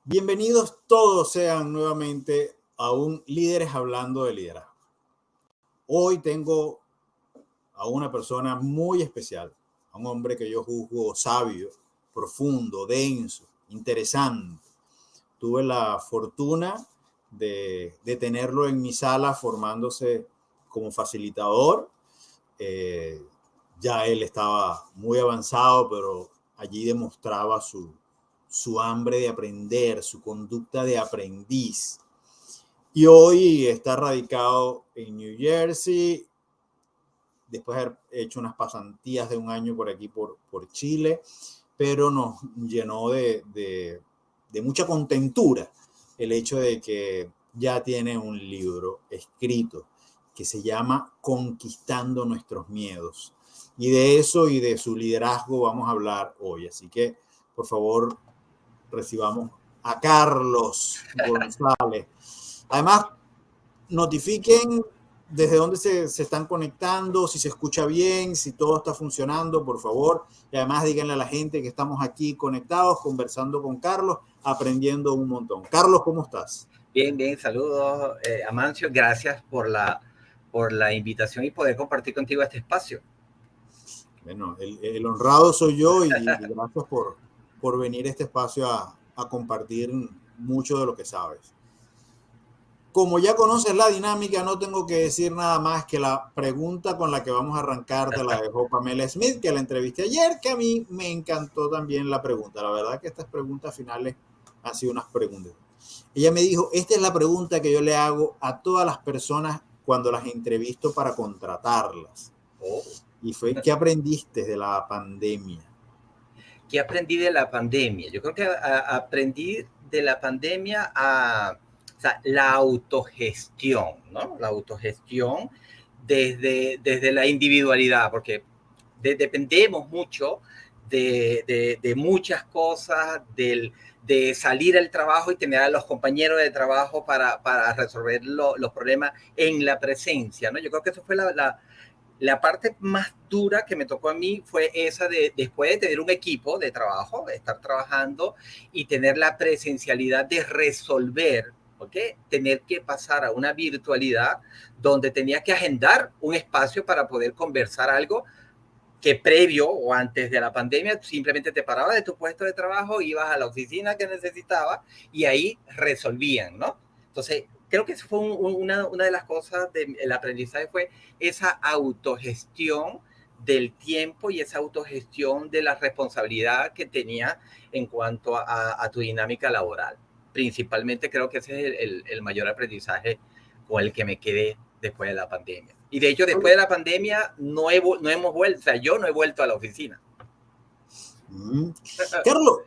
Bienvenidos todos sean nuevamente a un Líderes Hablando de Liderazgo. Hoy tengo a una persona muy especial, a un hombre que yo juzgo sabio, profundo, denso, interesante. Tuve la fortuna de tenerlo en mi sala formándose como facilitador. Ya él estaba muy avanzado, pero allí demostraba su hambre de aprender, su conducta de aprendiz. Y hoy está radicado en New Jersey, después de haber hecho unas pasantías de un año por aquí, por Chile, pero nos llenó de mucha contentura el hecho de que ya tiene un libro escrito que se llama Conquistando Nuestros Miedos. Y de eso y de su liderazgo vamos a hablar hoy. Así que, por favor, recibamos a Carlos González. Además, notifiquen desde dónde se están conectando, si se escucha bien, si todo está funcionando, por favor. Y además díganle a la gente que estamos aquí conectados, conversando con Carlos, aprendiendo un montón. Carlos, ¿cómo estás? Bien, bien, saludos, Amancio. Gracias por la invitación y poder compartir contigo este espacio. Bueno, el honrado soy yo y gracias por venir a este espacio a compartir mucho de lo que sabes. Como ya conoces la dinámica, no tengo que decir nada más que la pregunta con la que vamos a arrancar te la dejó Pamela Smith, que la entrevisté ayer, que a mí me encantó también la pregunta. La verdad que estas preguntas finales han sido unas preguntas. Ella me dijo, esta es la pregunta que yo le hago a todas las personas cuando las entrevisto para contratarlas. Y fue, ¿qué aprendiste de la pandemia? ¿Qué aprendí de la pandemia? Yo creo que aprendí de la pandemia la autogestión, ¿no? La autogestión desde la individualidad, porque dependemos mucho de muchas cosas, de salir al trabajo y tener a los compañeros de trabajo para resolver los problemas en la presencia, ¿no? Yo creo que eso fue la parte más dura que me tocó a mí fue esa de después de tener un equipo de trabajo, de estar trabajando y tener la presencialidad de resolver, ¿ok? Tener que pasar a una virtualidad donde tenía que agendar un espacio para poder conversar algo que previo o antes de la pandemia simplemente te parabas de tu puesto de trabajo, ibas a la oficina que necesitabas y ahí resolvían, ¿no? Entonces, creo que eso fue una de las cosas del aprendizaje, fue esa autogestión del tiempo y esa autogestión de la responsabilidad que tenía en cuanto a tu dinámica laboral. Principalmente creo que ese es el mayor aprendizaje con el que me quedé después de la pandemia. Y de hecho, después de la pandemia no hemos vuelto, o sea, yo no he vuelto a la oficina. Carlos,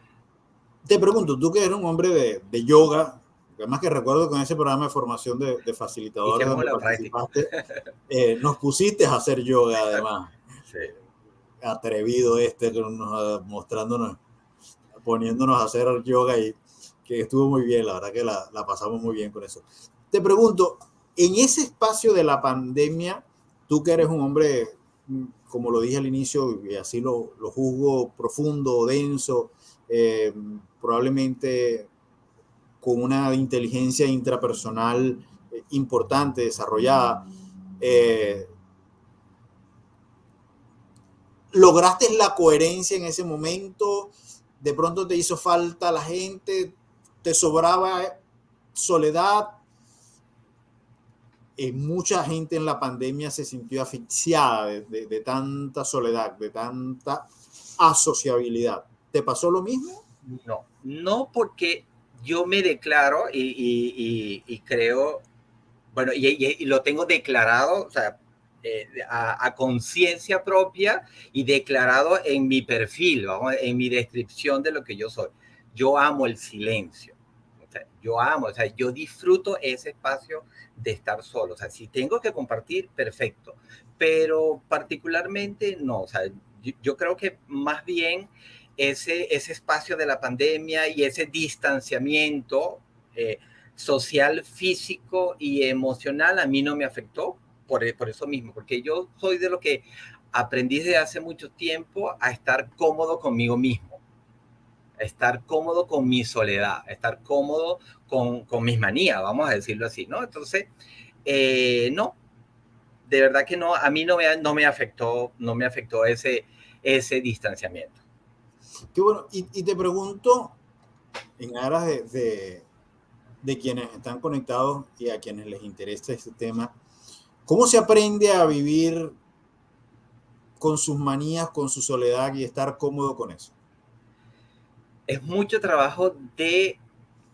te pregunto, tú que eres un hombre de yoga, además que recuerdo con ese programa de formación de facilitadores donde participaste, nos pusiste a hacer yoga además. Sí. Atrevido mostrándonos, poniéndonos a hacer yoga y que estuvo muy bien, la verdad que la pasamos muy bien con eso. Te pregunto, en ese espacio de la pandemia, tú que eres un hombre, como lo dije al inicio, y así lo juzgo, profundo, denso, probablemente con una inteligencia intrapersonal importante, desarrollada, ¿lograste la coherencia en ese momento? ¿De pronto te hizo falta la gente? ¿Te sobraba soledad? Mucha gente en la pandemia se sintió asfixiada de tanta soledad, de tanta asociabilidad. ¿Te pasó lo mismo? No porque yo me declaro y creo, bueno, y lo tengo declarado, o sea, a conciencia propia y declarado en mi perfil, ¿no? En mi descripción de lo que yo soy. Yo amo el silencio. O sea, yo disfruto ese espacio de estar solo. O sea, si tengo que compartir, perfecto. Pero particularmente no. O sea, yo creo que más bien ese espacio de la pandemia y ese distanciamiento social, físico y emocional a mí no me afectó por eso mismo, porque yo soy de lo que aprendí desde hace mucho tiempo a estar cómodo conmigo mismo. estar cómodo con mi soledad, estar cómodo con mis manías, vamos a decirlo así, ¿no? Entonces, no, de verdad que no, a mí no me afectó ese distanciamiento. Qué bueno. Y te pregunto, en aras de quienes están conectados y a quienes les interesa este tema, ¿cómo se aprende a vivir con sus manías, con su soledad y estar cómodo con eso? Es mucho trabajo de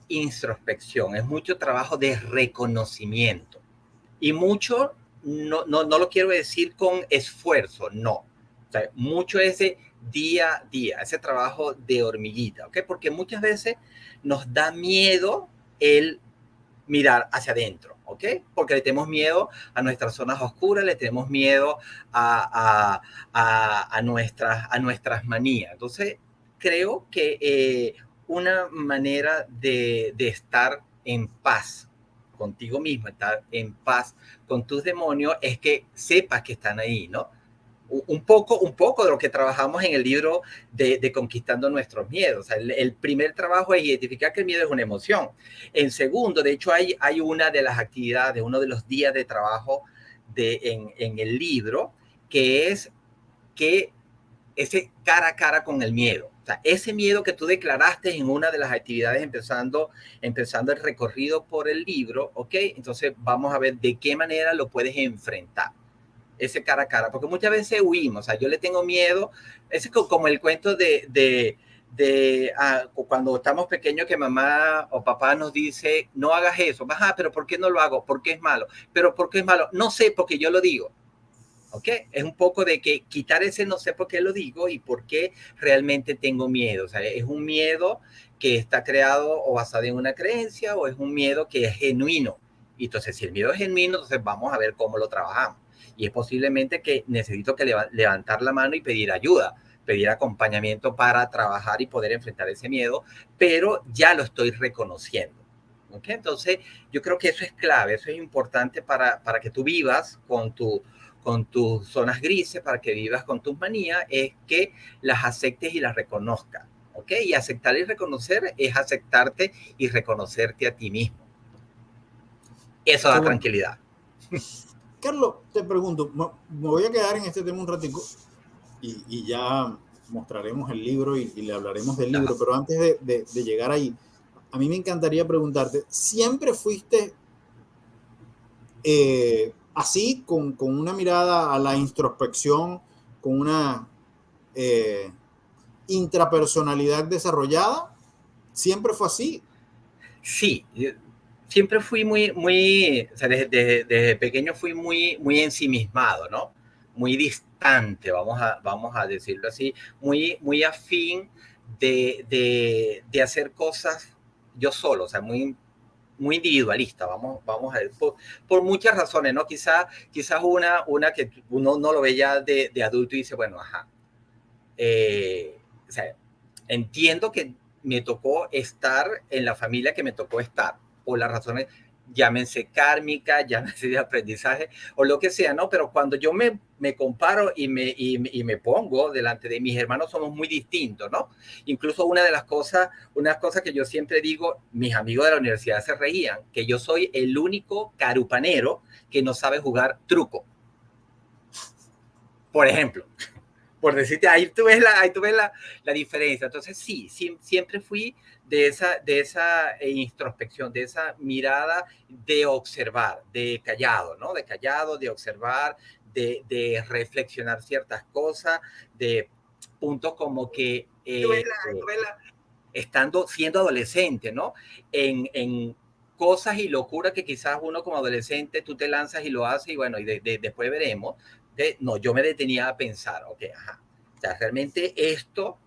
introspección, es mucho trabajo de reconocimiento y mucho, no lo quiero decir con esfuerzo, no. O sea, mucho ese día a día, ese trabajo de hormiguita, ¿ok? Porque muchas veces nos da miedo el mirar hacia adentro, ¿ok? Porque le tenemos miedo a nuestras zonas oscuras, le tenemos miedo a nuestras manías. Entonces, creo que una manera de estar en paz contigo mismo, estar en paz con tus demonios, es que sepas que están ahí, ¿no? Un poco de lo que trabajamos en el libro de Conquistando Nuestros Miedos. O sea, el primer trabajo es identificar que el miedo es una emoción. En segundo, de hecho, hay una de las actividades, uno de los días de trabajo en el libro, que es que ese cara a cara con el miedo. O sea, ese miedo que tú declaraste en una de las actividades empezando el recorrido por el libro, ¿ok? Entonces vamos a ver de qué manera lo puedes enfrentar, ese cara a cara, porque muchas veces huimos, o sea, yo le tengo miedo, es como el cuento cuando estamos pequeños que mamá o papá nos dice, no hagas eso, ajá, pero ¿por qué no lo hago? ¿Por qué es malo? ¿Pero por qué es malo? No sé, porque yo lo digo. ¿Ok? Es un poco de que quitar ese no sé por qué lo digo y por qué realmente tengo miedo. O sea, es un miedo que está creado o basado en una creencia o es un miedo que es genuino. Y entonces, si el miedo es genuino, entonces vamos a ver cómo lo trabajamos. Y es posiblemente que necesito que levantar la mano y pedir ayuda, pedir acompañamiento para trabajar y poder enfrentar ese miedo, pero ya lo estoy reconociendo. ¿Ok? Entonces, yo creo que eso es clave, eso es importante para que tú vivas con tus zonas grises, para que vivas con tus manías, es que las aceptes y las reconozcas. ¿Ok? Y aceptar y reconocer es aceptarte y reconocerte a ti mismo. Eso Qué da bueno. tranquilidad. Carlos, te pregunto, me voy a quedar en este tema un ratico y ya mostraremos el libro y le hablaremos del libro, Ajá. pero antes de llegar ahí, a mí me encantaría preguntarte, ¿siempre fuiste así, con una mirada a la introspección, con una eh, intrapersonalidad desarrollada? ¿Siempre fue así? Sí, siempre fui o sea, desde pequeño fui muy ensimismado, ¿no? Muy distante, vamos a decirlo así, muy afín de hacer cosas yo solo, o sea, muy individualista, vamos a ver, por muchas razones, ¿no? Quizás una que uno no lo ve ya de adulto y dice, bueno, ajá, o sea, entiendo que me tocó estar en la familia que me tocó estar, por las razones, llámense kármica, llámense de aprendizaje, o lo que sea, ¿no? Pero cuando yo me comparo y me pongo delante de mis hermanos, somos muy distintos, ¿no? Incluso unas cosas que yo siempre digo, mis amigos de la universidad se reían, que yo soy el único carupanero que no sabe jugar truco, por ejemplo. Por decirte, ahí tú ves la diferencia. Entonces, sí, siempre fui de esa introspección, de esa mirada de observar, de callado, ¿no? De callado, de observar, de reflexionar ciertas cosas, de puntos como que siendo adolescente, ¿no? En cosas y locuras que quizás uno como adolescente tú te lanzas y lo haces y bueno, y después veremos. No, yo me detenía a pensar, ok, ajá, o sea, realmente esto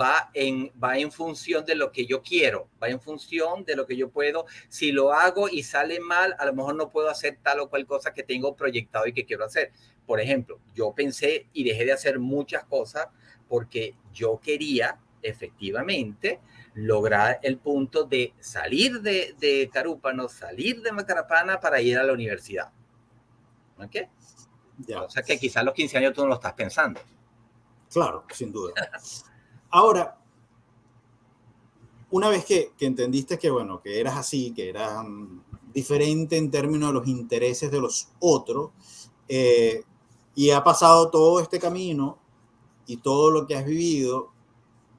va en función de lo que yo quiero, va en función de lo que yo puedo. Si lo hago y sale mal, a lo mejor no puedo hacer tal o cual cosa que tengo proyectado y que quiero hacer. Por ejemplo, yo pensé y dejé de hacer muchas cosas porque yo quería efectivamente lograr el punto de salir de Carúpano, salir de Macarapana para ir a la universidad. ¿Ok? Ya, Cosa que quizás a los 15 años tú no lo estás pensando. claro, sin duda. Ahora, una vez que entendiste que, bueno, que eras así, que eras diferente en términos de los intereses de los otros, y ha pasado todo este camino y todo lo que has vivido,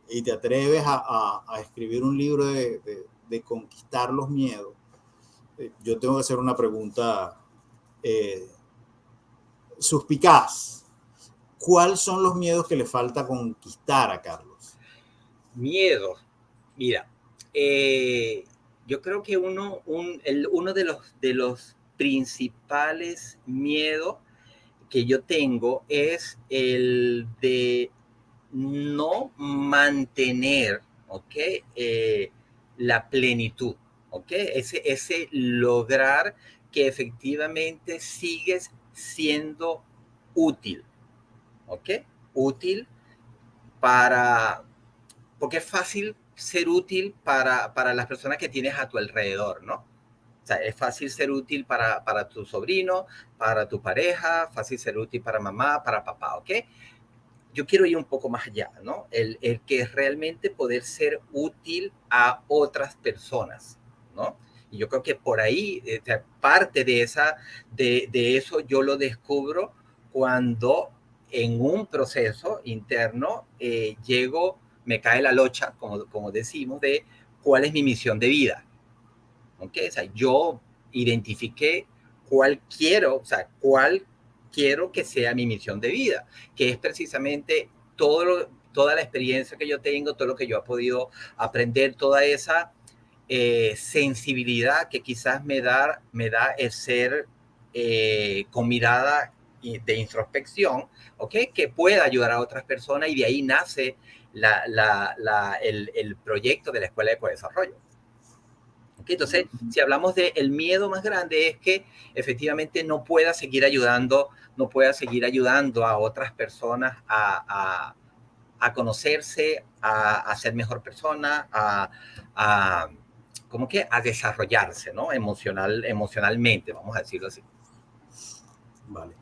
y te atreves a escribir un libro de conquistar los miedos, yo tengo que hacer una pregunta suspicaz. ¿Cuáles son los miedos que le falta conquistar a Carlos? Miedo. Mira, yo creo que uno de los principales miedos que yo tengo es el de no mantener, ¿ok? La plenitud, ¿ok? Ese lograr que efectivamente sigues siendo útil, ¿ok? Útil para, porque es fácil ser útil para las personas que tienes a tu alrededor, ¿no? O sea, es fácil ser útil para tu sobrino, para tu pareja, fácil ser útil para mamá, para papá, ¿ok? Yo quiero ir un poco más allá, ¿no? El que realmente poder ser útil a otras personas, ¿no? Y yo creo que por ahí, parte de eso yo lo descubro cuando en un proceso interno llego, me cae la locha, como decimos, de cuál es mi misión de vida. ¿Ok? O sea, yo identifiqué cuál quiero que sea mi misión de vida, que es precisamente toda la experiencia que yo tengo, todo lo que yo he podido aprender, toda esa sensibilidad que quizás me da el ser con mirada de introspección, ¿ok? Que pueda ayudar a otras personas, y de ahí nace el proyecto de la Escuela de Ecodesarrollo. ¿Okay? Entonces, si hablamos del miedo más grande, es que efectivamente no pueda seguir ayudando a otras personas a conocerse, a ser mejor persona, como que a desarrollarse, ¿no? Emocionalmente, vamos a decirlo así. Vale.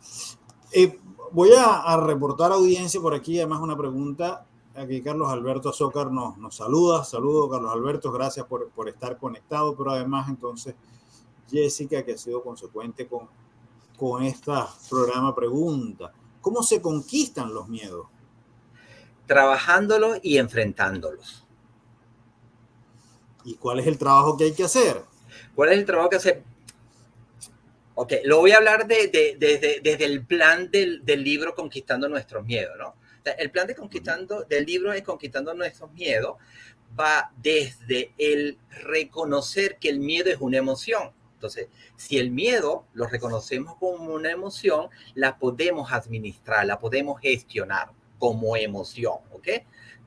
Voy a reportar audiencia por aquí, además una pregunta. Aquí Carlos Alberto Azócar nos saluda. Saludo, Carlos Alberto, gracias por estar conectado, pero además entonces Jessica, que ha sido consecuente con este programa, pregunta, ¿cómo se conquistan los miedos? Trabajándolos y enfrentándolos. ¿Y cuál es el trabajo que hay que hacer? ¿Cuál es el trabajo que hacer? Ok, lo voy a hablar desde el plan del libro Conquistando Nuestros Miedos, ¿no? O sea, el plan del libro es Conquistando Nuestros Miedos, va desde el reconocer que el miedo es una emoción. Entonces, si el miedo lo reconocemos como una emoción, la podemos administrar, la podemos gestionar como emoción, ¿ok?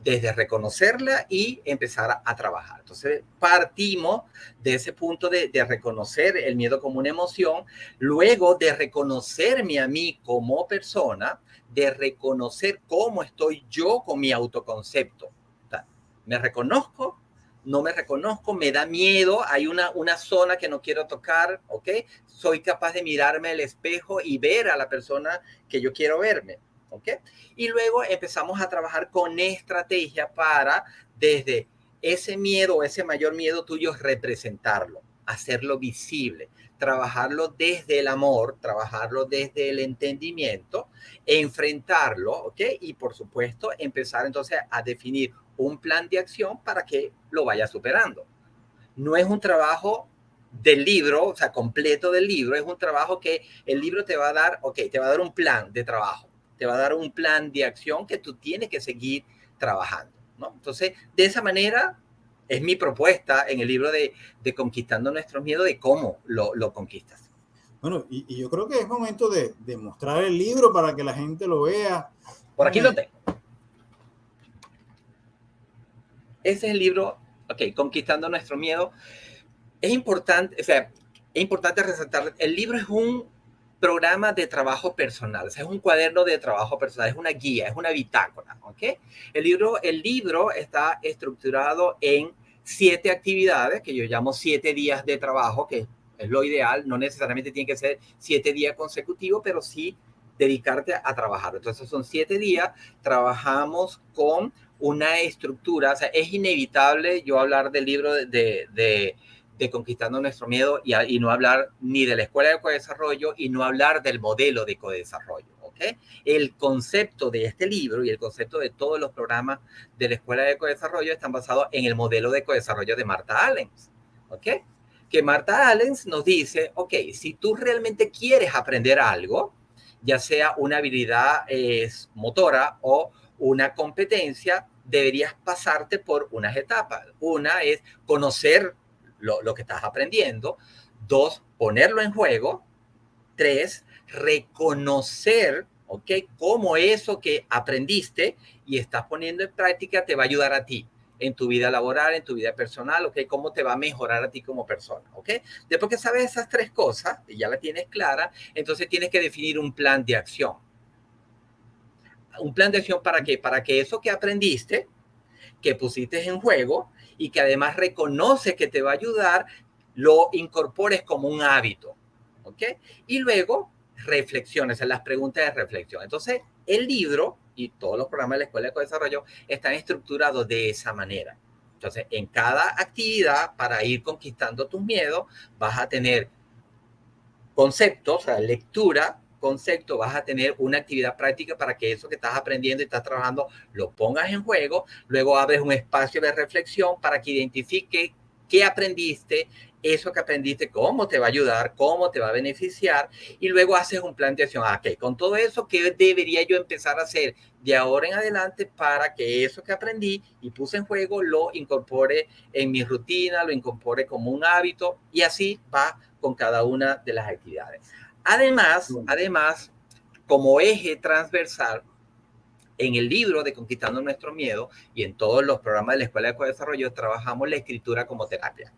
Desde reconocerla y empezar a trabajar. Entonces, partimos de ese punto de reconocer el miedo como una emoción, luego de reconocerme a mí como persona, de reconocer cómo estoy yo con mi autoconcepto. O sea, me reconozco, no me reconozco, me da miedo, hay una zona que no quiero tocar, ¿ok? Soy capaz de mirarme al espejo y ver a la persona que yo quiero verme, ¿ok? Y luego empezamos a trabajar con estrategia para, desde ese miedo, ese mayor miedo tuyo, representarlo, hacerlo visible, trabajarlo desde el amor, trabajarlo desde el entendimiento, enfrentarlo, ¿ok? Y por supuesto, empezar entonces a definir un plan de acción para que lo vaya superando. No es un trabajo del libro, o sea, completo del libro, es un trabajo que el libro te va a dar, ok, te va a dar un plan de trabajo, te va a dar un plan de acción que tú tienes que seguir trabajando, ¿no? Entonces, de esa manera es mi propuesta en el libro de Conquistando Nuestros Miedos, de cómo lo conquistas. Bueno, y yo creo que es momento de mostrar el libro para que la gente lo vea. Por aquí lo tengo. Ese es el libro, ok, Conquistando Nuestro Miedo. Es importante, o sea, es importante resaltar, el libro es un programa de trabajo personal, o sea, es un cuaderno de trabajo personal, es una guía, es una bitácora, ¿ok? El libro está estructurado en 7 actividades que yo llamo 7 días de trabajo, que es lo ideal, no necesariamente tiene que ser 7 días consecutivos, pero sí dedicarte a trabajar. Entonces son 7 días, trabajamos con una estructura, o sea, es inevitable yo hablar del libro de Conquistando Nuestro Miedo y no hablar ni de la Escuela de Codesarrollo y no hablar del modelo de codesarrollo, ¿ok? El concepto de este libro y el concepto de todos los programas de la Escuela de Codesarrollo están basados en el modelo de codesarrollo de Marta Allens, ¿ok? Que Marta Allens nos dice, ok, si tú realmente quieres aprender algo, ya sea una habilidad motora o una competencia, deberías pasarte por unas etapas. Una es conocer lo que estás aprendiendo. 2, ponerlo en juego. 3, reconocer, ¿ok? Cómo eso que aprendiste y estás poniendo en práctica te va a ayudar a ti en tu vida laboral, en tu vida personal, ¿ok? Cómo te va a mejorar a ti como persona, ¿ok? Después que sabes esas 3 cosas y ya la tienes clara, entonces tienes que definir un plan de acción. ¿Un plan de acción para qué? Para que eso que aprendiste, que pusiste en juego y que además reconoces que te va a ayudar, lo incorpores como un hábito, ¿ok? Y luego reflexiones, en las preguntas de reflexión. Entonces, el libro y todos los programas de la Escuela de Desarrollo están estructurados de esa manera. Entonces, en cada actividad, para ir conquistando tus miedos, vas a tener conceptos, o sea, lectura, concepto, vas a tener una actividad práctica para que eso que estás aprendiendo y estás trabajando lo pongas en juego, luego abres un espacio de reflexión para que identifique qué aprendiste, eso que aprendiste, cómo te va a ayudar, cómo te va a beneficiar, y luego haces un plan de acción. Ok, con todo eso, ¿qué debería yo empezar a hacer de ahora en adelante para que eso que aprendí y puse en juego lo incorpore en mi rutina, lo incorpore como un hábito, y así va con cada una de las actividades. Además, como eje transversal, en el libro de Conquistando Nuestro Miedo y en todos los programas de la Escuela de Desarrollo trabajamos la escritura como terapia.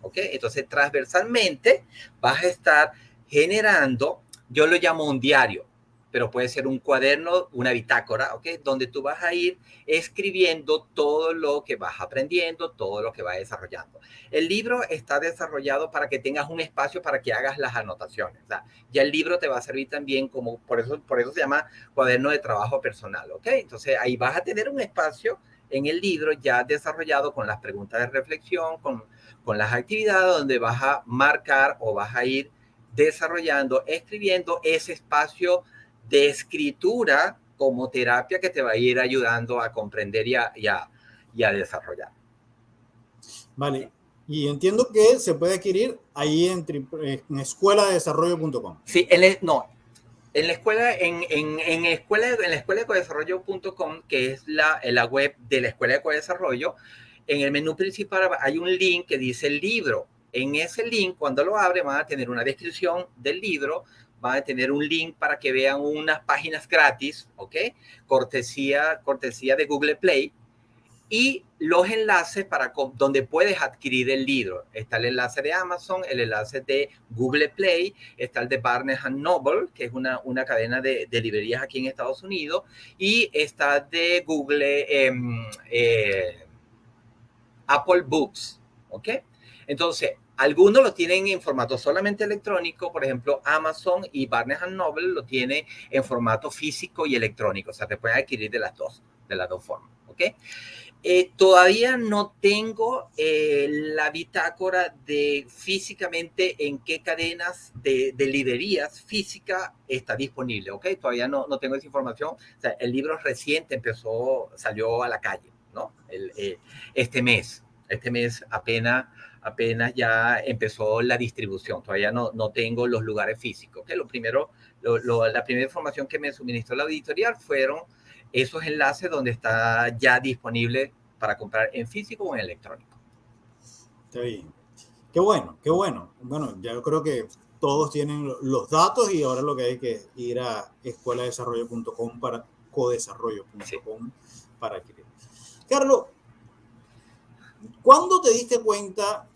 ¿Ok? Entonces, transversalmente vas a estar generando, yo lo llamo un diario, pero puede ser un cuaderno, una bitácora, ¿ok? Donde tú vas a ir escribiendo todo lo que vas aprendiendo, todo lo que vas desarrollando. El libro está desarrollado para que tengas un espacio para que hagas las anotaciones. O sea, ya el libro te va a servir también como, por eso se llama cuaderno de trabajo personal, ¿ok? Entonces, ahí vas a tener un espacio en el libro ya desarrollado con las preguntas de reflexión, con las actividades donde vas a marcar o vas a ir desarrollando, escribiendo ese espacio de escritura como terapia que te va a ir ayudando a comprender y a desarrollar. Vale, y entiendo que se puede adquirir ahí en escueladesarrollo.com. Sí, en la escuela, en la escuela de codesarrollo.com, que es la web de la Escuela de Codesarrollo, en el menú principal hay un link que dice el libro. En ese link, cuando lo abre, van a tener una descripción del libro, van a tener un link para que vean unas páginas gratis, ¿ok? Cortesía de Google Play, y los enlaces para donde puedes adquirir el libro. Está el enlace de Amazon, el enlace de Google Play, está el de Barnes Noble, que es una cadena de librerías aquí en Estados Unidos, y está de Google Apple Books, ¿ok? Entonces, algunos lo tienen en formato solamente electrónico, por ejemplo, Amazon y Barnes Noble lo tienen en formato físico y electrónico, o sea, te pueden adquirir de las dos formas, ¿ok? Todavía no tengo la bitácora de físicamente en qué cadenas de librerías física está disponible, ¿ok? Todavía no tengo esa información. O sea, el libro reciente salió a la calle, ¿no? Este mes apenas ya empezó la distribución. Todavía no tengo los lugares físicos, ¿ok? La primera información que me suministró la editorial fueron esos enlaces donde está ya disponible para comprar en físico o en electrónico. Está bien. Qué bueno, qué bueno. Bueno, ya creo que todos tienen los datos y ahora lo que hay que ir a escueladesarrollo.com para codesarrollo.com sí, para adquirir. Carlos, ¿cuándo te diste cuenta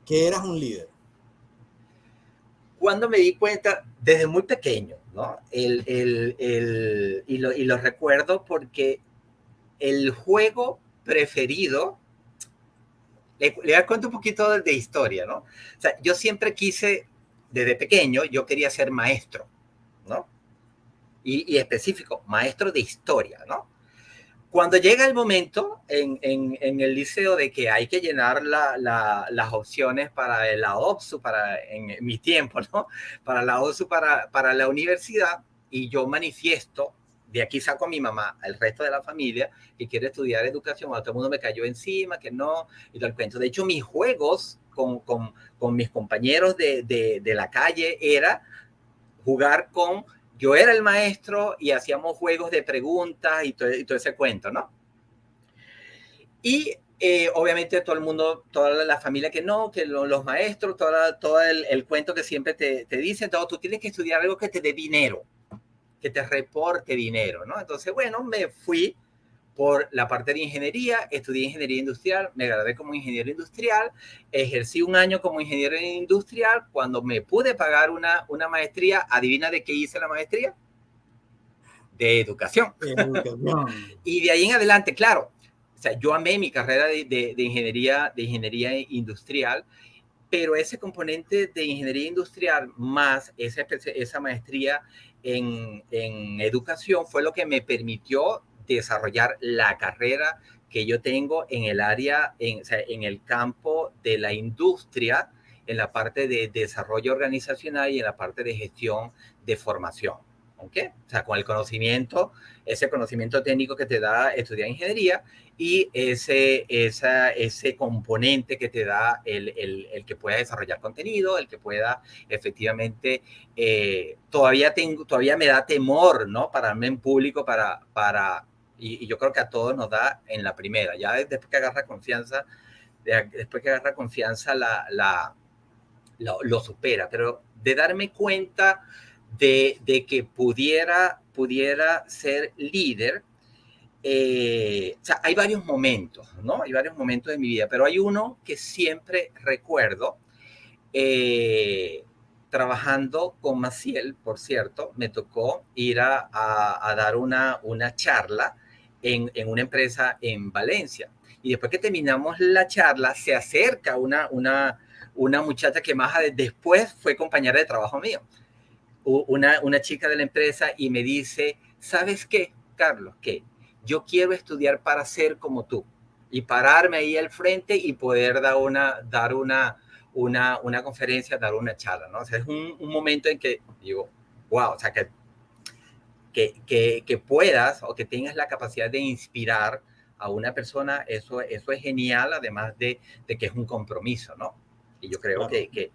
que eras un líder? Cuando me di cuenta, desde muy pequeño, ¿no? Y lo recuerdo porque el juego preferido, le cuento un poquito de historia, ¿no? O sea, yo siempre quise, desde pequeño, yo quería ser maestro, ¿no? Y específico, maestro de historia, ¿no? Cuando llega el momento en el liceo de que hay que llenar las opciones para la OPSU, en mi tiempo, ¿no? Para la OPSU, para la universidad, y yo manifiesto, de aquí saco a mi mamá, al resto de la familia, que quiere estudiar educación, todo el mundo me cayó encima, que no, y todo el cuento. De hecho, mis juegos con mis compañeros de la calle era jugar con... Yo era el maestro y hacíamos juegos de preguntas y todo ese cuento, ¿no? Y obviamente todo el mundo, toda la familia que no, que los maestros, todo el cuento que siempre te dicen, todo, tú tienes que estudiar algo que te dé dinero, que te reporte dinero, ¿no? Entonces, bueno, me fui por la parte de ingeniería, estudié ingeniería industrial, me gradué como ingeniero industrial, ejercí un año como ingeniero industrial, cuando me pude pagar una maestría, ¿adivina de qué hice la maestría? De educación. Educación. Y de ahí en adelante, claro, o sea, yo amé mi carrera de ingeniería industrial, pero ese componente de ingeniería industrial más esa maestría en educación fue lo que me permitió desarrollar la carrera que yo tengo en el área, o sea, en el campo de la industria, en la parte de desarrollo organizacional y en la parte de gestión de formación. ¿Okay? O sea, con el conocimiento, ese conocimiento técnico que te da estudiar ingeniería y ese componente que te da el que pueda desarrollar contenido, el que pueda efectivamente, todavía me da temor, ¿no? Pararme en público y yo creo que a todos nos da en la primera, ya después que agarra confianza, lo supera, pero de darme cuenta de que pudiera ser líder, o sea, hay varios momentos, ¿no? Hay varios momentos de mi vida, pero hay uno que siempre recuerdo, trabajando con Maciel, por cierto, me tocó ir a dar una charla en una empresa en Valencia. Y después que terminamos la charla, se acerca una muchacha que más después fue compañera de trabajo mío, una chica de la empresa, y me dice, ¿sabes qué, Carlos? Que yo quiero estudiar para ser como tú y pararme ahí al frente y poder dar una conferencia, dar una charla, ¿no? O sea, es un momento en que digo, wow, o sea, que puedas o que tengas la capacidad de inspirar a una persona, eso es genial, además de que es un compromiso, ¿no? Y yo creo Claro. que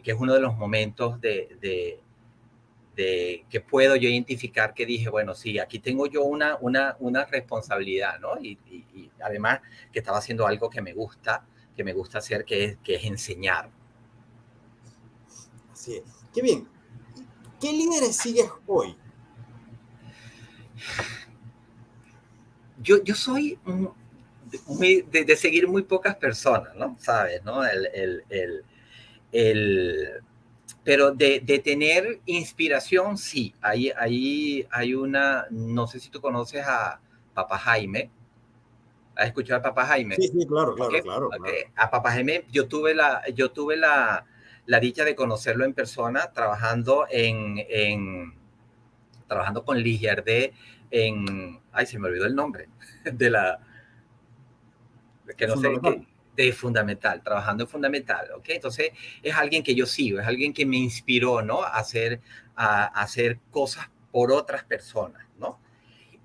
es uno de los momentos de que puedo yo identificar, que dije, bueno, sí, aquí tengo yo una responsabilidad, ¿no? Y además que estaba haciendo algo que me gusta hacer, que es enseñar. Así es. Qué bien. ¿Qué líderes sigues hoy? Yo soy de seguir muy pocas personas, ¿no? ¿Sabes? ¿No? Pero de tener inspiración, sí. Hay una, no sé si tú conoces a Papá Jaime. ¿Has escuchado a Papá Jaime? Sí, sí, claro, claro, Okay, claro, okay. claro. A Papá Jaime yo tuve la dicha de conocerlo en persona, trabajando con Ligierde ay, se me olvidó el nombre de que no sé, Fundamental. de Fundamental, trabajando en Fundamental, ¿ok? Entonces es alguien que yo sigo, es alguien que me inspiró, ¿no? A hacer cosas por otras personas, ¿no?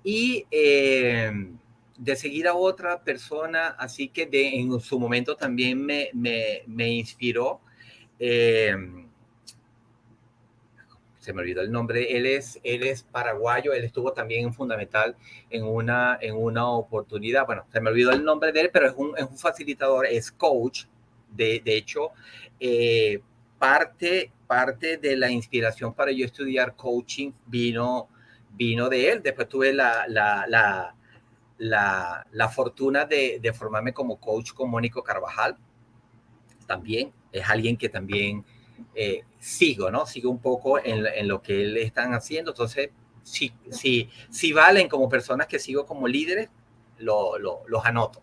Y de seguir a otra persona, así que en su momento también me inspiró, eh, se me olvidó el nombre, él es paraguayo, él estuvo también en Fundamental en una oportunidad, bueno, se me olvidó el nombre de él, pero es un facilitador, es coach, de hecho, parte de la inspiración para yo estudiar coaching vino de él. Después tuve la fortuna de formarme como coach con Mónico Carvajal, también es alguien que también sigo, ¿no? Sigo un poco en lo que él están haciendo. Entonces, si valen como personas que sigo como líderes, los anoto.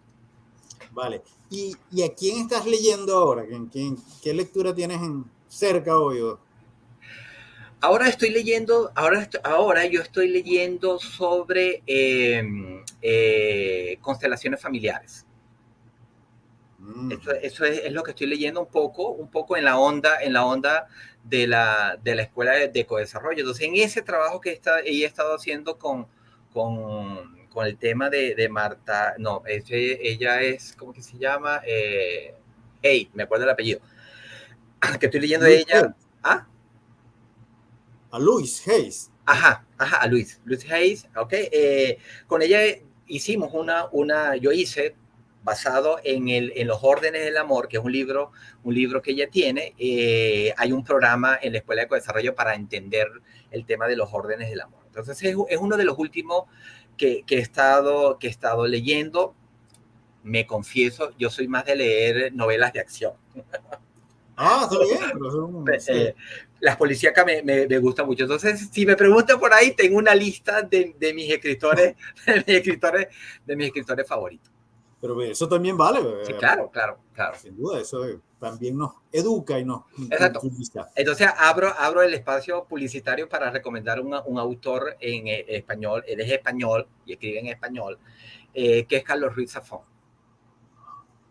Vale. ¿Y a quién estás leyendo ahora? ¿Qué lectura tienes cerca hoy? ahora yo estoy leyendo sobre constelaciones familiares. Eso es lo que estoy leyendo un poco en la onda de la escuela de ecodesarrollo. Entonces, en ese trabajo que ella ha estado haciendo con el tema de Marta, no, ella es, ¿cómo que se llama? Hey, me acuerdo el apellido. Que estoy leyendo de ella. ¿Ah? A Louise Hayes. Ajá, a Luis Hayes, ok. Con ella hicimos yo hice basado en los órdenes del amor, que es un libro que ella tiene. Hay un programa en la Escuela de Ecodesarrollo para entender el tema de los órdenes del amor. Entonces es uno de los últimos que he estado leyendo. Me confieso, yo soy más de leer novelas de acción. Está bien. Sí. Las policíacas me gustan mucho. Entonces, si me preguntan por ahí, tengo una lista de mis escritores, de mis escritores favoritos. Pero eso también vale. Sí, claro. Sin duda, eso también nos educa y nos culturiza. Entonces, abro el espacio publicitario para recomendar un autor en español. Él es español y escribe en español, que es Carlos Ruiz Zafón.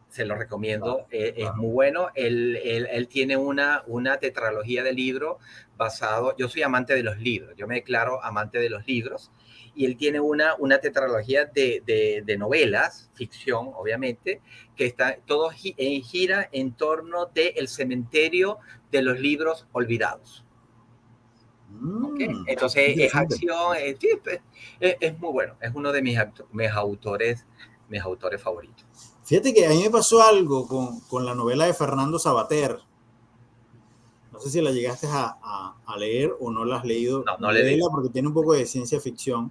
Se lo recomiendo, es muy bueno. Él tiene una tetralogía de libros basado, yo soy amante de los libros, yo me declaro amante de los libros, y él tiene una tetralogía de novelas, ficción, obviamente, que está todo gira en torno del cementerio de los libros olvidados. Okay. Entonces, es acción, es muy bueno, es uno de mis autores favoritos. Fíjate que a mí me pasó algo con la novela de Fernando Savater. No sé si la llegaste a leer o no la has leído. No la he leído. Porque tiene un poco de ciencia ficción,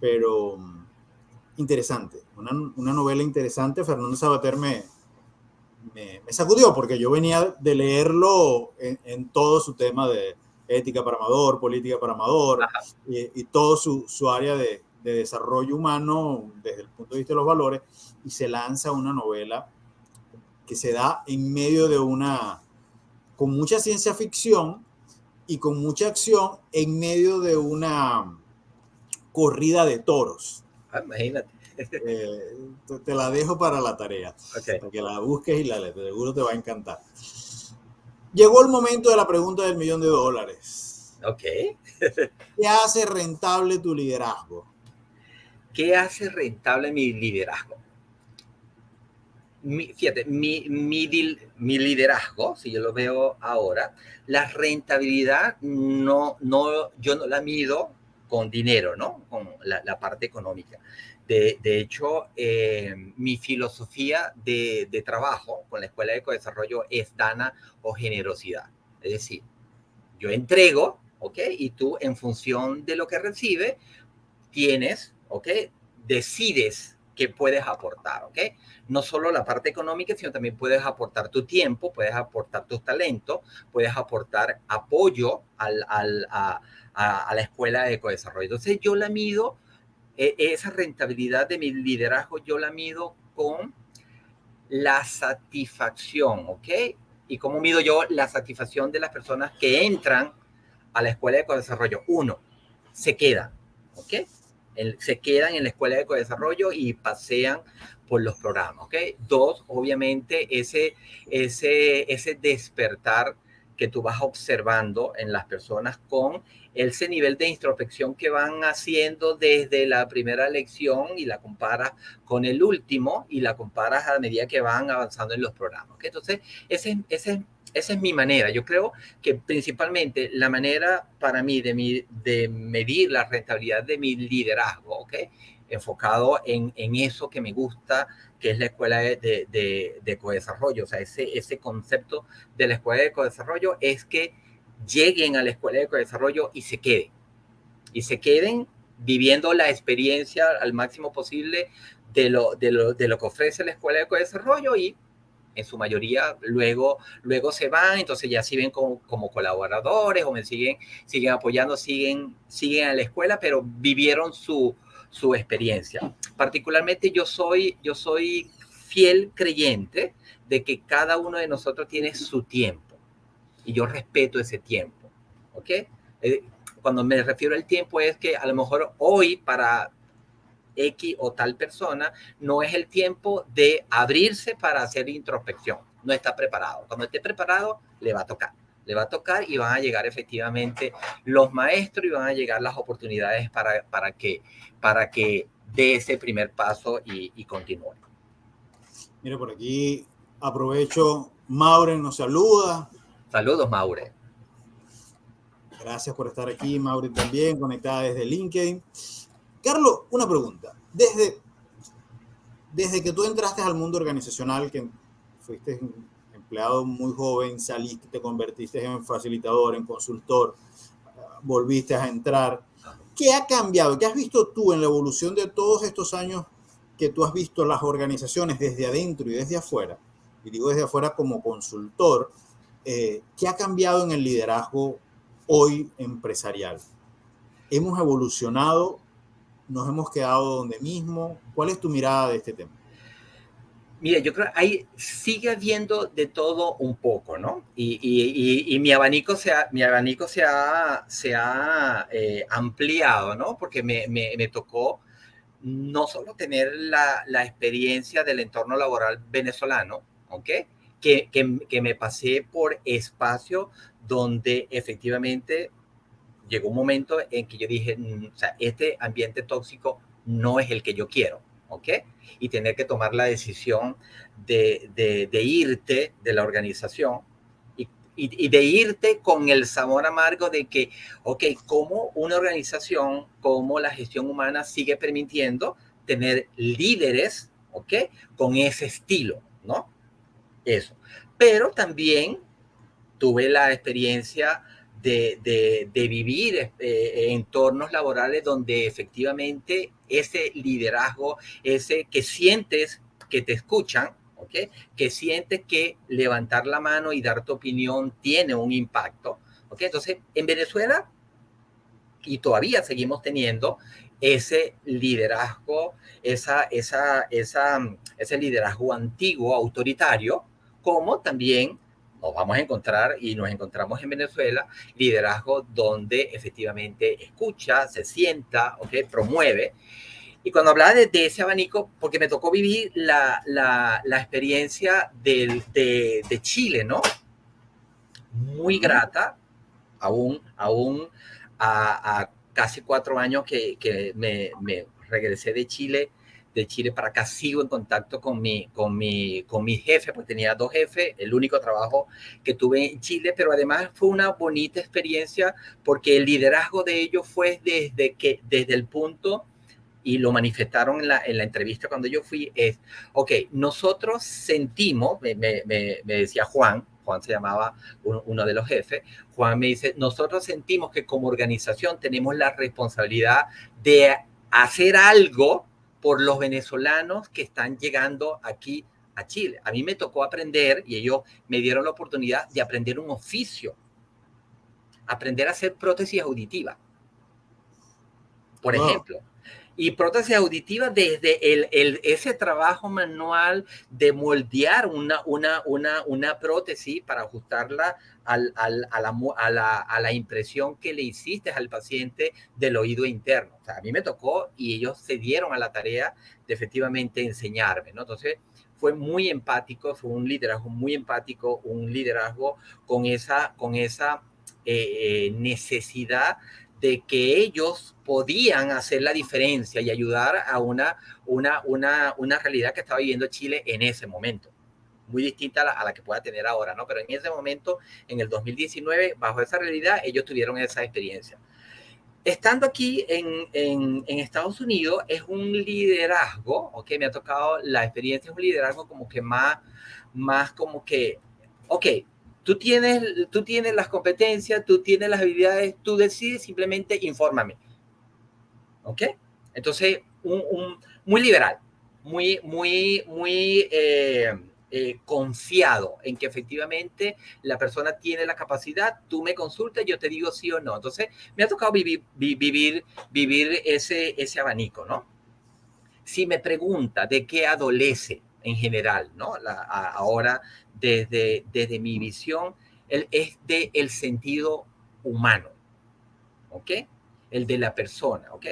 pero interesante. Una novela interesante. Fernando Savater me sacudió porque yo venía de leerlo en todo su tema de ética para amador, política para amador, y todo su área de desarrollo humano desde el punto de vista de los valores, y se lanza una novela que se da en medio de con mucha ciencia ficción y con mucha acción en medio de una corrida de toros. Imagínate. Te la dejo para la tarea, okay, para que la busques y la lees, seguro te va a encantar. Llegó el momento de la pregunta del $1.000.000. Ok. ¿Qué hace rentable tu liderazgo? ¿Qué hace rentable mi liderazgo? Fíjate, mi liderazgo, si yo lo veo ahora, la rentabilidad yo no la mido con dinero, ¿no? Con la parte económica. De hecho, mi filosofía de trabajo con la Escuela de Ecodesarrollo es dana o generosidad. Es decir, yo entrego, ¿ok? Y tú, en función de lo que recibes, tienes, ¿ok? Decides qué puedes aportar, ¿ok? No solo la parte económica, sino también puedes aportar tu tiempo, puedes aportar tus talentos, puedes aportar apoyo a la Escuela de Ecodesarrollo. Entonces, yo la mido, esa rentabilidad de mi liderazgo, yo la mido con la satisfacción, ¿ok? ¿Y cómo mido yo la satisfacción de las personas que entran a la Escuela de Ecodesarrollo? Uno, se quedan, ¿ok? Se quedan en la Escuela de Ecodesarrollo y pasean por los programas, ¿ok? Dos, obviamente, ese despertar que tú vas observando en las personas con ese nivel de introspección que van haciendo desde la primera lección y la comparas con el último y la comparas a medida que van avanzando en los programas, ¿ok? Entonces, esa es mi manera. Yo creo que principalmente la manera para mí de medir la rentabilidad de mi liderazgo, ¿ok? Enfocado en eso que me gusta, que es la escuela de ecodesarrollo. O sea, ese concepto de la escuela de ecodesarrollo es que lleguen a la escuela de ecodesarrollo y se queden. Y se queden viviendo la experiencia al máximo posible de lo que ofrece la escuela de ecodesarrollo, y en su mayoría luego se van, entonces ya siguen como colaboradores o me siguen apoyando, siguen a la escuela, pero vivieron su experiencia. Particularmente yo soy fiel creyente de que cada uno de nosotros tiene su tiempo y yo respeto ese tiempo, ¿ok? Cuando me refiero al tiempo es que a lo mejor hoy para X o tal persona no es el tiempo de abrirse para hacer introspección. No está preparado. Cuando esté preparado, le va a tocar. Le va a tocar y van a llegar efectivamente los maestros y van a llegar las oportunidades para que dé ese primer paso y continúe. Mire, por aquí aprovecho, Maure nos saluda. Saludos, Maure. Gracias por estar aquí, Maure también, conectada desde LinkedIn. Carlos, una pregunta. Desde que tú entraste al mundo organizacional, que fuiste empleado muy joven, saliste, te convertiste en facilitador, en consultor, volviste a entrar. ¿Qué ha cambiado? ¿Qué has visto tú en la evolución de todos estos años que tú has visto las organizaciones desde adentro y desde afuera? Y digo desde afuera como consultor. ¿Qué ha cambiado en el liderazgo hoy empresarial? ¿Hemos evolucionado? ¿Nos hemos quedado donde mismo? ¿Cuál es tu mirada de este tema? Mira, yo creo que ahí sigue habiendo de todo un poco, ¿no? Y mi abanico se ha ampliado, ¿no? Porque me tocó no solo tener la experiencia del entorno laboral venezolano, ¿ok? Que me pasé por espacios donde efectivamente llegó un momento en que yo dije, o sea, este ambiente tóxico no es el que yo quiero, ¿ok? Y tener que tomar la decisión de irte de la organización y de irte con el sabor amargo de que, ok, como una organización, como la gestión humana sigue permitiendo tener líderes, ¿ok? Con ese estilo, ¿no? Eso. Pero también tuve la experiencia de vivir entornos laborales donde efectivamente ese liderazgo, ese que sientes que te escuchan, ¿okay? Que sientes que levantar la mano y dar tu opinión tiene un impacto. ¿Okay? Entonces, en Venezuela, y todavía seguimos teniendo ese liderazgo, ese liderazgo antiguo, autoritario, como también nos vamos a encontrar y nos encontramos en Venezuela, liderazgo donde efectivamente escucha, se sienta, ¿okay? Promueve. Y cuando hablaba de ese abanico, porque me tocó vivir la experiencia de Chile, ¿no? Muy grata, aún a casi 4 años que me regresé de Chile para acá sigo en contacto con mi jefe, pues tenía 2 jefes, el único trabajo que tuve en Chile, pero además fue una bonita experiencia porque el liderazgo de ellos fue desde el punto, y lo manifestaron en la entrevista cuando yo fui, es, ok, nosotros sentimos, me decía Juan se llamaba uno de los jefes, Juan me dice, nosotros sentimos que como organización tenemos la responsabilidad de hacer algo por los venezolanos que están llegando aquí a Chile. A mí me tocó aprender, y ellos me dieron la oportunidad de aprender un oficio, aprender a hacer prótesis auditiva, por Wow. ejemplo. Y prótesis auditiva desde ese trabajo manual de moldear una prótesis para ajustarla a la impresión que le hiciste al paciente del oído interno. O sea, a mí me tocó y ellos se dieron a la tarea de efectivamente enseñarme, ¿no? Entonces, fue muy empático, fue un liderazgo muy empático, un liderazgo con esa necesidad de que ellos podían hacer la diferencia y ayudar a una realidad que estaba viviendo Chile en ese momento. Muy distinta a la que pueda tener ahora, ¿no? Pero en ese momento, en el 2019, bajo esa realidad, ellos tuvieron esa experiencia. Estando aquí en Estados Unidos, es un liderazgo, ¿ok? Me ha tocado la experiencia, es un liderazgo como que más como que, ok, tú tienes las competencias, tú tienes las habilidades, tú decides, simplemente infórmame. ¿Ok? Entonces, muy liberal, muy confiado en que efectivamente la persona tiene la capacidad, tú me consultas, yo te digo sí o no. Entonces, me ha tocado vivir ese abanico, ¿no? Si me pregunta de qué adolece en general, ¿no? Ahora, desde mi visión, es del sentido humano. ¿ok? El de la persona, ¿ok?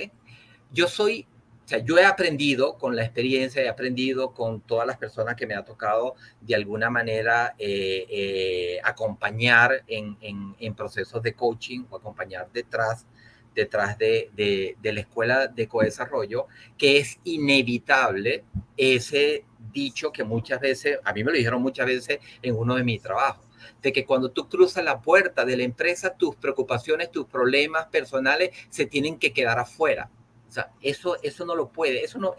Yo he aprendido con la experiencia, he aprendido con todas las personas que me ha tocado de alguna manera acompañar en procesos de coaching o acompañar detrás de la escuela de co-desarrollo, que es inevitable ese dicho que muchas veces, a mí me lo dijeron muchas veces en uno de mis trabajos, de que cuando tú cruzas la puerta de la empresa, tus preocupaciones, tus problemas personales se tienen que quedar afuera. O sea, eso no lo puede, eso no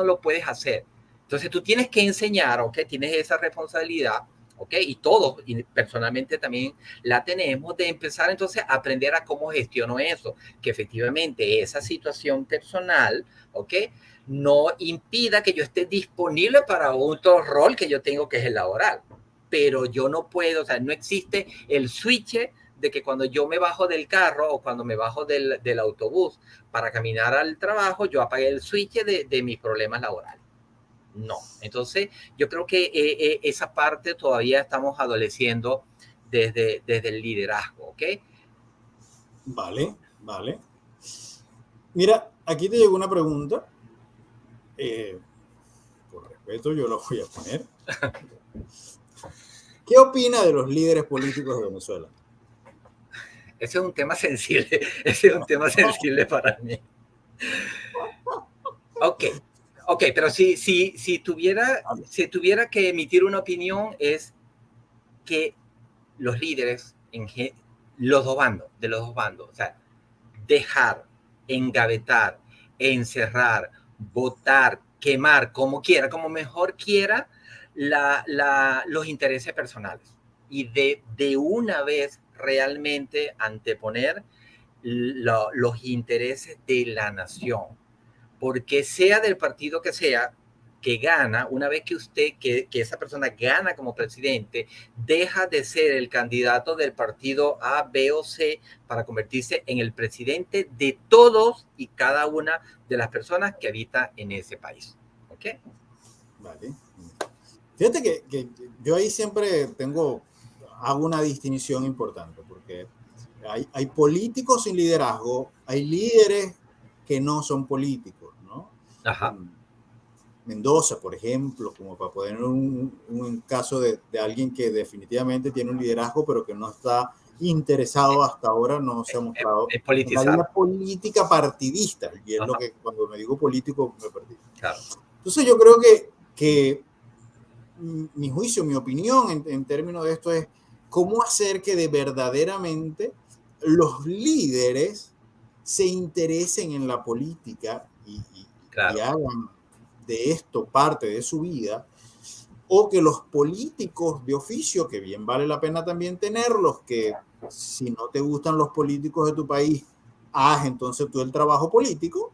lo puedes hacer. Entonces tú tienes que enseñar, ¿ok? Tienes esa responsabilidad, ¿ok? Y todos, y personalmente también la tenemos, de empezar entonces a aprender a cómo gestiono eso, que efectivamente esa situación personal, ¿ok? No impida que yo esté disponible para otro rol que yo tengo, que es el laboral. Pero yo no puedo, o sea, no existe el switch de que cuando yo me bajo del carro o cuando me bajo del autobús para caminar al trabajo, yo apagué el switch de mis problemas laborales. No. Entonces, yo creo que esa parte todavía estamos adoleciendo desde el liderazgo, ¿ok? Vale, vale. Mira, aquí te llegó una pregunta. Por respeto, yo la voy a poner. ¿Qué opina de los líderes políticos de Venezuela? Ese es un tema sensible. Ese es un tema sensible para mí. Ok, pero si tuviera que emitir una opinión, es que los líderes, de los dos bandos, o sea, dejar, engavetar, encerrar, votar, quemar, como quiera, como mejor quiera, los intereses personales. Y de una vez realmente anteponer los intereses de la nación. Porque sea del partido que gana, una vez que esa persona gana como presidente, deja de ser el candidato del partido A, B o C para convertirse en el presidente de todos y cada una de las personas que habitan en ese país. ¿Ok? Vale. Fíjate que yo ahí siempre hago una distinción importante, porque hay políticos sin liderazgo, hay líderes que no son políticos, ¿no? Ajá. Mendoza, por ejemplo, como para poner un caso de alguien que definitivamente tiene un liderazgo, pero que no está interesado hasta ahora, no se ha mostrado Es en la vida politizar. política partidista, y es Ajá. lo que cuando me digo político me perdí. Claro. Entonces yo creo que mi juicio, mi opinión en términos de esto es cómo hacer que de verdaderamente los líderes se interesen en la política y Claro. hagan de esto parte de su vida, o que los políticos de oficio, que bien vale la pena también tenerlos, que si no te gustan los políticos de tu país, haz entonces tú el trabajo político,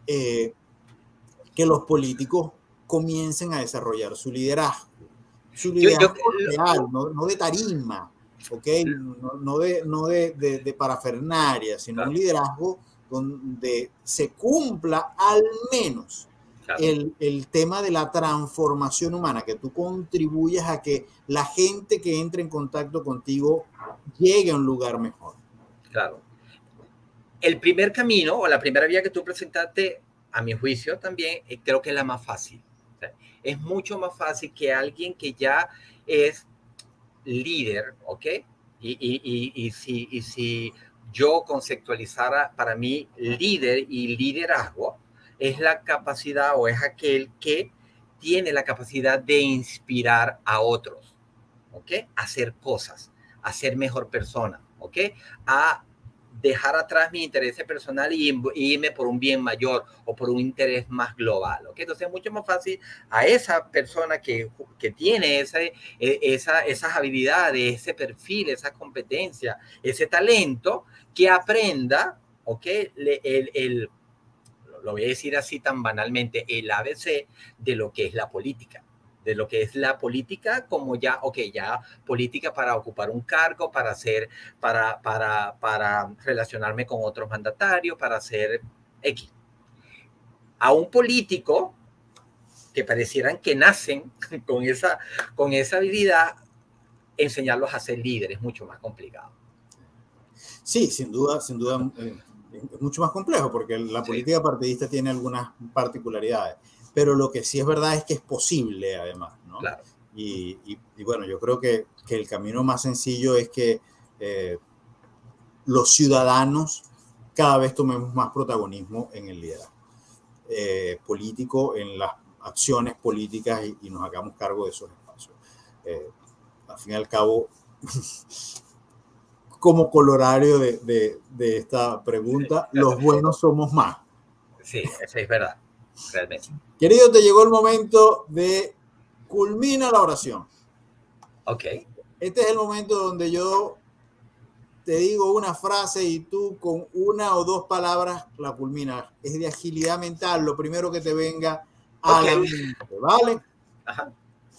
que los políticos comiencen a desarrollar su liderazgo Yo, yo, real, no de tarima, ¿ok? No de parafernaria, sino un claro, liderazgo donde se cumpla al menos claro, el tema de la transformación humana, que tú contribuyas a que la gente que entre en contacto contigo llegue a un lugar mejor. claro. El primer camino o la primera vía que tú presentaste, a mi juicio también, creo que es la más fácil. O sea, es mucho más fácil que alguien que ya es líder, ¿ok? Y si yo conceptualizara para mí líder y liderazgo, es la capacidad o es aquel que tiene la capacidad de inspirar a otros, ¿ok? A hacer cosas, a ser mejor persona, ¿ok? A dejar atrás mi interés personal y irme por un bien mayor o por un interés más global, ¿ok? Entonces es mucho más fácil a esa persona que tiene esas habilidades, ese perfil, esa competencia, ese talento, que aprenda, ¿ok? Lo voy a decir así tan banalmente, el ABC de lo que es la política, de lo que es la política como ya, ok, ya política para ocupar un cargo, para hacer, para relacionarme con otros mandatarios, para hacer X. A un político que parecieran que nacen con esa habilidad, enseñarlos a ser líderes es mucho más complicado. Sí, sin duda, es mucho más complejo porque la política partidista tiene algunas particularidades, pero lo que sí es verdad es que es posible además, ¿no? Claro. Y bueno, yo creo que el camino más sencillo es que los ciudadanos cada vez tomemos más protagonismo en el liderazgo político, en las acciones políticas y nos hagamos cargo de esos espacios. Al fin y al cabo, como colorario de esta pregunta, los buenos somos más. Sí, eso es verdad, realmente. Querido, te llegó el momento de culmina la oración. Ok. Este es el momento donde yo te digo una frase y tú con una o dos palabras la culminas. Es de agilidad mental, lo primero que te venga a la mente, ¿vale? Ajá.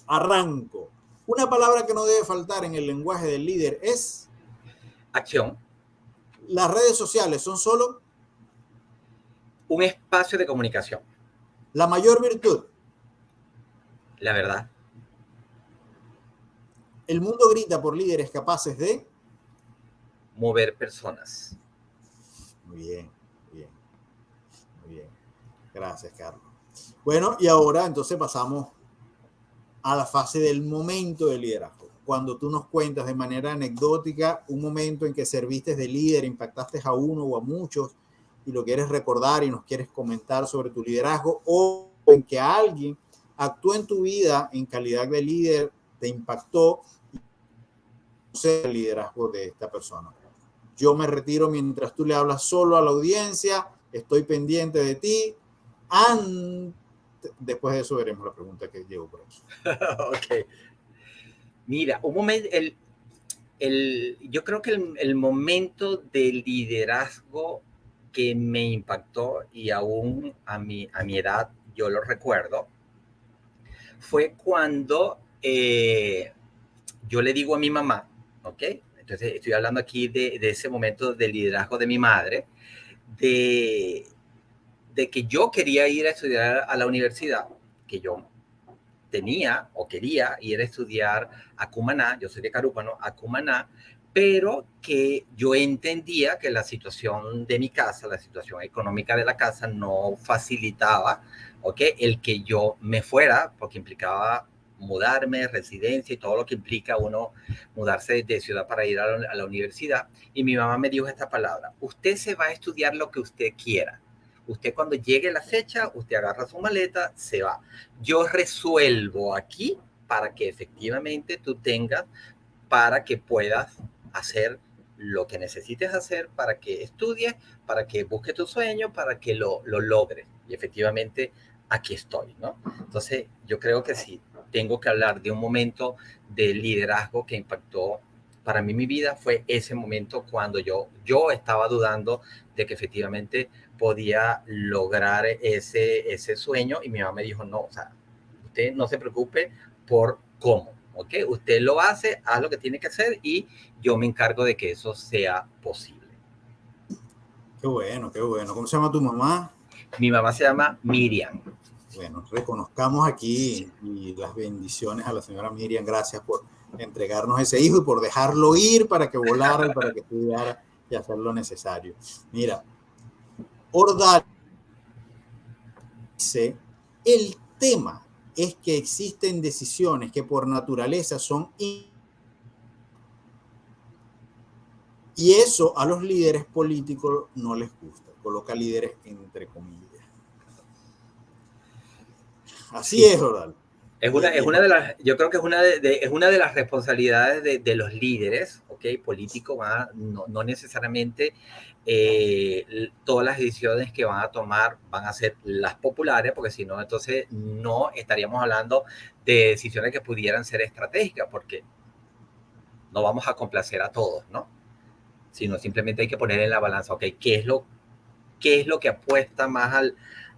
Arranco. Una palabra que no debe faltar en el lenguaje del líder es... Acción. Las redes sociales son solo... Un espacio de comunicación. La mayor virtud. La verdad. El mundo grita por líderes capaces de... Mover personas. Muy bien, muy bien, muy bien. Gracias, Carlos. Bueno, y ahora entonces pasamos a la fase del momento de liderazgo. Cuando tú nos cuentas de manera anecdótica un momento en que serviste de líder, impactaste a uno o a muchos y lo quieres recordar y nos quieres comentar sobre tu liderazgo, o en que alguien actuó en tu vida en calidad de líder, te impactó y conocer el liderazgo de esta persona. Yo me retiro mientras tú le hablas solo a la audiencia, estoy pendiente de ti. Después de eso veremos la pregunta que llegó por eso. Ok. Mira, un momento, yo creo que el momento de liderazgo que me impactó y aún a mi edad yo lo recuerdo, fue cuando yo le digo a mi mamá, ¿ok? Entonces estoy hablando aquí de ese momento del liderazgo de mi madre, de que yo quería ir a estudiar a la universidad, que yo tenía o quería ir a estudiar a Cumaná, yo soy de Carúpano, a Cumaná, pero que yo entendía que la situación de mi casa, la situación económica de la casa no facilitaba, ¿ok? El que yo me fuera, porque implicaba mudarme, residencia y todo lo que implica uno mudarse de ciudad para ir a la universidad. Y mi mamá me dijo esta palabra: usted se va a estudiar lo que usted quiera. Usted cuando llegue la fecha, usted agarra su maleta, se va. Yo resuelvo aquí para que efectivamente tú tengas, para que puedas hacer lo que necesites hacer, para que estudies, para que busques tu sueño, para que lo logres. Y efectivamente aquí estoy, ¿no? Entonces yo creo que sí, tengo que hablar de un momento de liderazgo que impactó para mí mi vida, fue ese momento cuando yo estaba dudando de que efectivamente podía lograr ese sueño, y mi mamá me dijo: no, o sea, usted no se preocupe por cómo, ¿ok? Usted lo hace, haz lo que tiene que hacer y yo me encargo de que eso sea posible. Qué bueno, qué bueno. ¿Cómo se llama tu mamá? Mi mamá se llama Miriam. Bueno, reconozcamos aquí y las bendiciones a la señora Miriam. Gracias por entregarnos ese hijo y por dejarlo ir para que volara y para que estudiara y hacer lo necesario. Mira, Ordal dice, el tema es que existen decisiones que por naturaleza son y eso a los líderes políticos no les gusta. Coloca líderes entre comillas. Así Sí. es, Ordal. Es una de las, yo creo que es una de las responsabilidades de los líderes, ¿ok? Políticos, no necesariamente todas las decisiones que van a tomar van a ser las populares, porque si no, entonces no estaríamos hablando de decisiones que pudieran ser estratégicas, porque no vamos a complacer a todos, ¿no? Sino simplemente hay que poner en la balanza, ¿ok? ¿Qué es lo que apuesta más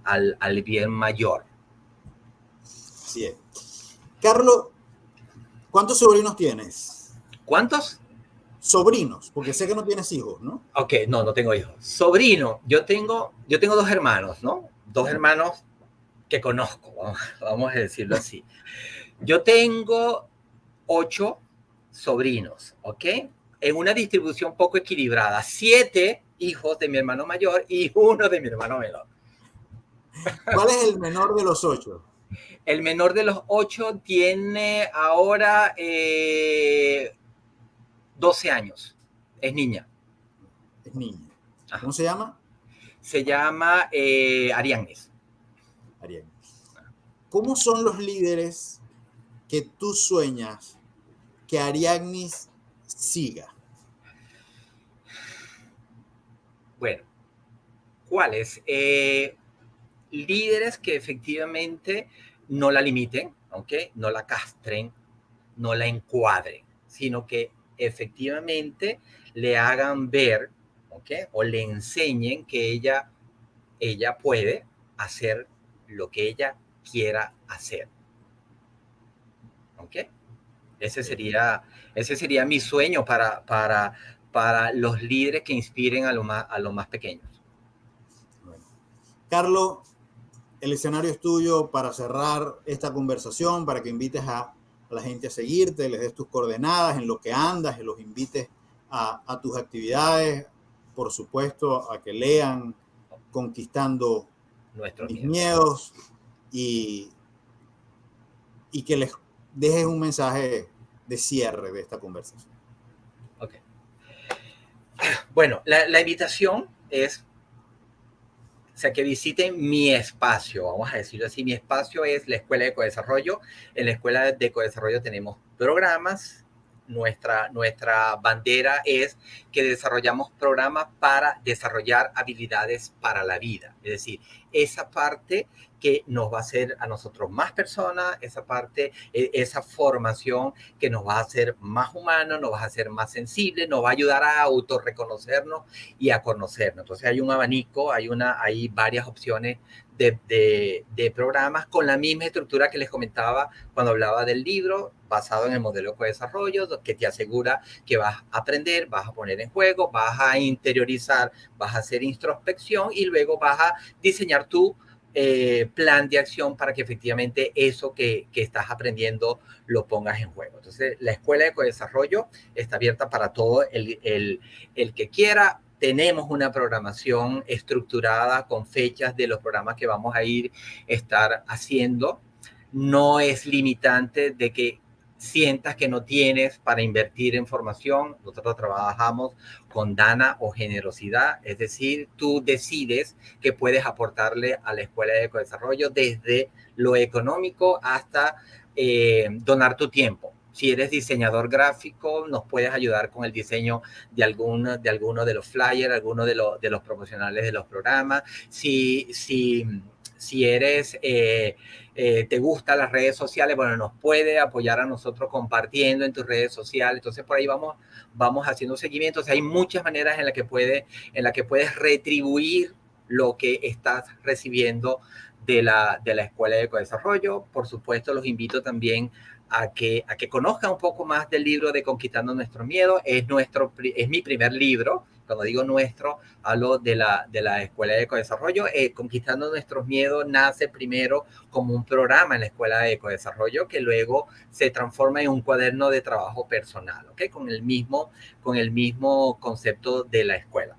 al bien mayor? Así es. Carlos, ¿cuántos sobrinos tienes? ¿Cuántos? Sobrinos, porque sé que no tienes hijos, ¿no? Ok, no tengo hijos. Sobrino, yo tengo dos hermanos, ¿no? Dos hermanos que conozco, vamos a decirlo así. Yo tengo 8 sobrinos, ¿ok? en una distribución poco equilibrada. 7 hijos de mi hermano mayor y 1 de mi hermano menor. ¿Cuál es el menor de los 8? El menor de los 8 tiene ahora 12 años. Es niña. Es niña. Ajá. ¿Cómo se llama? Se llama Ariadnes. Ariadne. ¿Cómo son los líderes que tú sueñas que Ariadnes siga? Bueno, ¿cuáles? Líderes que efectivamente no la limiten, ¿ok? No la castren, no la encuadren, sino que efectivamente le hagan ver, ¿ok? O le enseñen que ella puede hacer lo que ella quiera hacer, ¿ok? Ese sería mi sueño para los líderes que inspiren a los más pequeños. Bueno. Carlos, el escenario es tuyo para cerrar esta conversación, para que invites a la gente a seguirte, les des tus coordenadas, en lo que andas, y los invites a tus actividades, por supuesto, a que lean Conquistando mis miedos y que les dejes un mensaje de cierre de esta conversación. Ok. Bueno, la invitación es, o sea, que visiten mi espacio, vamos a decirlo así. Mi espacio es la Escuela de Ecodesarrollo. En la Escuela de Ecodesarrollo tenemos programas. Nuestra bandera es que desarrollamos programas para desarrollar habilidades para la vida. Es decir, esa parte que nos va a hacer a nosotros más personas, esa parte, esa formación que nos va a hacer más humanos, nos va a hacer más sensibles, nos va a ayudar a autorreconocernos y a conocernos. Entonces hay un abanico, hay varias opciones de programas con la misma estructura que les comentaba cuando hablaba del libro, basado en el modelo de desarrollo, que te asegura que vas a aprender, vas a poner en juego, vas a interiorizar, vas a hacer introspección y luego vas a diseñar tu plan de acción para que efectivamente eso que estás aprendiendo lo pongas en juego. Entonces, la Escuela de Ecodesarrollo está abierta para todo el que quiera. Tenemos una programación estructurada con fechas de los programas que vamos a estar haciendo. No es limitante de que sientas que no tienes para invertir en formación. Nosotros trabajamos con dana o generosidad, es decir, tú decides que puedes aportarle a la Escuela de Ecodesarrollo desde lo económico hasta donar tu tiempo. Si eres diseñador gráfico, nos puedes ayudar con el diseño de alguno de los flyers, alguno de los promocionales de los programas. Si eres, te gustan las redes sociales, bueno, nos puede apoyar a nosotros compartiendo en tus redes sociales. Entonces, por ahí vamos haciendo seguimientos. Hay muchas maneras en las que puedes retribuir lo que estás recibiendo de la Escuela de Ecodesarrollo. Por supuesto, los invito también a que conozcan un poco más del libro de Conquistando Nuestros Miedos. Es mi primer libro. Cuando digo nuestro, hablo de la Escuela de Ecodesarrollo. Conquistando Nuestros Miedos nace primero como un programa en la Escuela de Ecodesarrollo que luego se transforma en un cuaderno de trabajo personal, ¿ok? Con el mismo concepto de la escuela.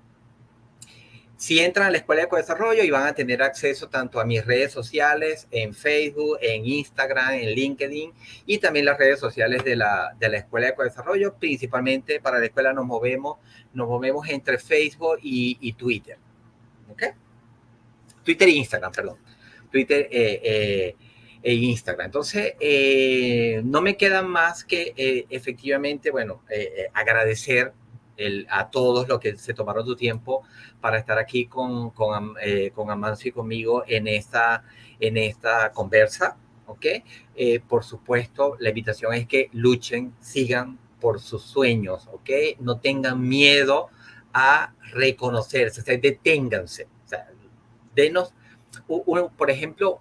Si entran a la Escuela de Ecodesarrollo y van a tener acceso tanto a mis redes sociales, en Facebook, en Instagram, en LinkedIn y también las redes sociales de la Escuela de Ecodesarrollo. Principalmente para la escuela nos movemos entre Facebook y Twitter. ¿Ok? Twitter e Instagram, perdón. Twitter e Instagram. Entonces, no me queda más que efectivamente, bueno, agradecer a todos los que se tomaron su tiempo para estar aquí con Amancio y conmigo en esta conversa, ¿ok? Por supuesto, la invitación es que luchen, sigan por sus sueños, ¿ok? No tengan miedo a reconocerse, o sea, deténganse, o sea, denos, por ejemplo,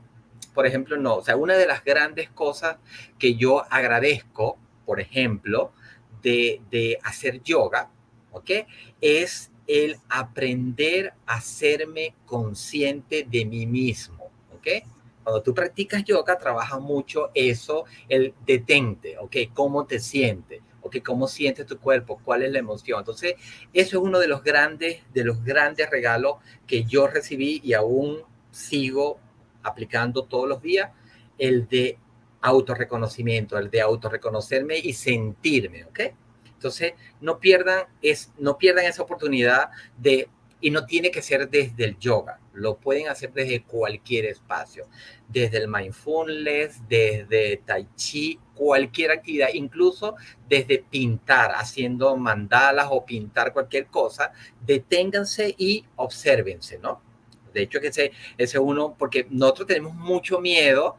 no, o sea, una de las grandes cosas que yo agradezco, por ejemplo, de hacer yoga, ¿ok? Es el aprender a hacerme consciente de mí mismo, ¿ok? Cuando tú practicas yoga, trabaja mucho eso, el detente, ¿ok? ¿Cómo te sientes? ¿Ok? ¿ok? ¿Cómo sientes tu cuerpo? ¿Cuál es la emoción? Entonces, eso es uno de los grandes regalos que yo recibí y aún sigo aplicando todos los días, el de autorreconocimiento, el de autorreconocerme y sentirme, ¿ok? Entonces, no pierdan esa oportunidad de, y no tiene que ser desde el yoga, lo pueden hacer desde cualquier espacio, desde el mindfulness, desde tai chi, cualquier actividad, incluso desde pintar, haciendo mandalas o pintar cualquier cosa, deténganse y obsérvense, ¿no? De hecho, que ese uno, porque nosotros tenemos mucho miedo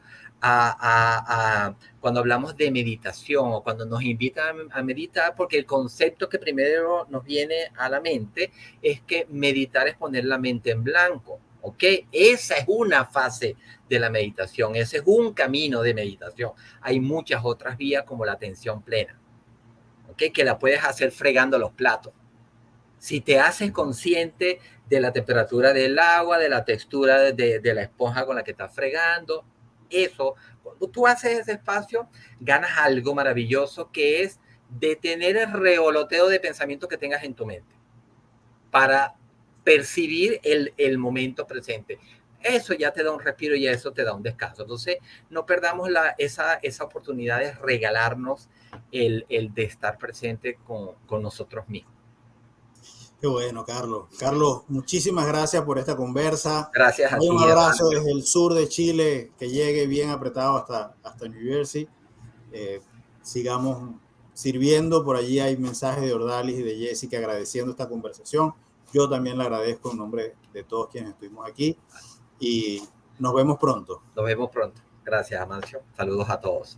cuando hablamos de meditación o cuando nos invitan a meditar, porque el concepto que primero nos viene a la mente es que meditar es poner la mente en blanco, ¿ok? Esa es una fase de la meditación, ese es un camino de meditación. Hay muchas otras vías como la atención plena, ¿ok? Que la puedes hacer fregando los platos. Si te haces consciente de la temperatura del agua, de la textura de la esponja con la que estás fregando, eso, cuando tú haces ese espacio, ganas algo maravilloso que es detener el revoloteo de pensamientos que tengas en tu mente para percibir el momento presente. Eso ya te da un respiro y eso te da un descanso. Entonces, no perdamos esa oportunidad de regalarnos el de estar presente con nosotros mismos. Qué bueno, Carlos. Carlos, muchísimas gracias por esta conversa. Gracias a Hay un ti, abrazo hermano. desde el sur de Chile, que llegue bien apretado hasta New Jersey. Sigamos sirviendo. Por allí hay mensajes de Ordalis y de Jessica agradeciendo esta conversación. Yo también le agradezco en nombre de todos quienes estuvimos aquí y nos vemos pronto. Nos vemos pronto. Gracias, Amancio. Saludos a todos.